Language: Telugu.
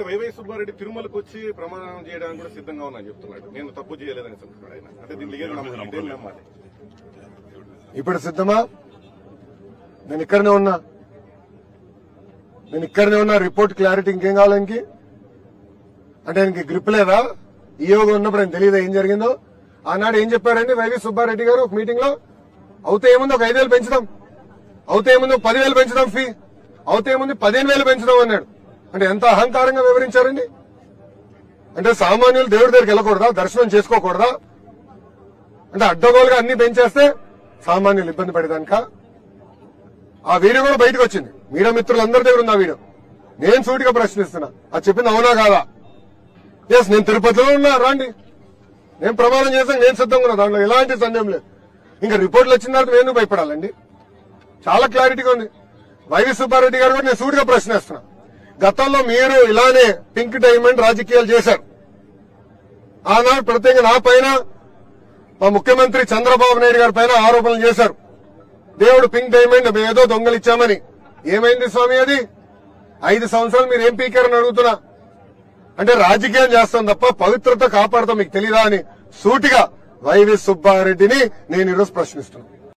వైవై సుబ్బారెడ్డి తిరుమలకు వచ్చి ప్రమాణం చేయడానికి కూడా సిద్ధంగా ఉన్నా చెప్తున్నాడు. నేను తప్పు చేయలేదని చెప్తున్నాడు ఆయన. అంటే దీన్ని నమ్మాలి. ఇప్పుడు సిద్ధమా? నేను ఇక్కడనే ఉన్నా. రిపోర్ట్ క్లారిటీ ఇంకేం కావాలి ఆయనకి? అంటే ఆయనకి గ్రిప్ లేదా? ఈయోగా ఉన్నప్పుడు ఆయన తెలియదా ఏం జరిగిందో? ఆనాడు ఏం చెప్పారండి వైవి సుబ్బారెడ్డి గారు ఒక మీటింగ్ లో? అవుతే ఏముంది ఒక 5,000 పెంచుదాం, అవుతే ఏముంది 10,000 పెంచుదాం ఫీ, అవుతే ఏముంది 15,000 పెంచుదాం అన్నాడు. అంటే ఎంత అహంకారంగా వివరించారండి. అంటే సామాన్యులు దేవుడి దగ్గరికి వెళ్ళకూడదా? దర్శనం చేసుకోకూడదా? అంటే అడ్డగోలుగా అన్ని పెంచేస్తే సామాన్యులు ఇబ్బంది పడేదానిక? ఆ వీడియో కూడా బయటకు వచ్చింది. మీడియా మిత్రులందరి దగ్గర ఉంది ఆ వీడియో. నేను సూటిగా ప్రశ్నిస్తున్నా, అది చెప్పింది అవునా కాదా? ఎస్, నేను తిరుపతిలో ఉన్నా, రండి, నేను ప్రమాణం చేశాను, నేను సిద్ధంగా ఉన్నా, దాంట్లో ఎలాంటి సందేహం లేదు. ఇంకా రిపోర్ట్లు వచ్చిన తర్వాత నేను భయపడాలండి? చాలా క్లారిటీగా ఉంది. వైవి సుబ్బారెడ్డి గారు కూడా నేను సూటిగా ప్రశ్నిస్తున్నా. గతంలో మీరు ఇలానే పింక్ డైమండ్ రాజకీయాలు చేశారు. ఆనాడు ప్రత్యేకంగా నా పైన, మా ముఖ్యమంత్రి చంద్రబాబు నాయుడు గారి పైన ఆరోపణలు చేశారు. దేవుడు పింక్ డైమండ్ ఏదో దొంగలిచ్చామని. ఏమైంది స్వామి అది? 5 సంవత్సరాలు మీరు ఏం పీకారని అడుగుతున్నా. అంటే రాజకీయం చేస్తాం తప్ప పవిత్రత కాపాడతాం మీకు తెలీదా అని సూటిగా వైవి సుబ్బారెడ్డిని నేను ఈరోజు ప్రశ్నిస్తున్నాను.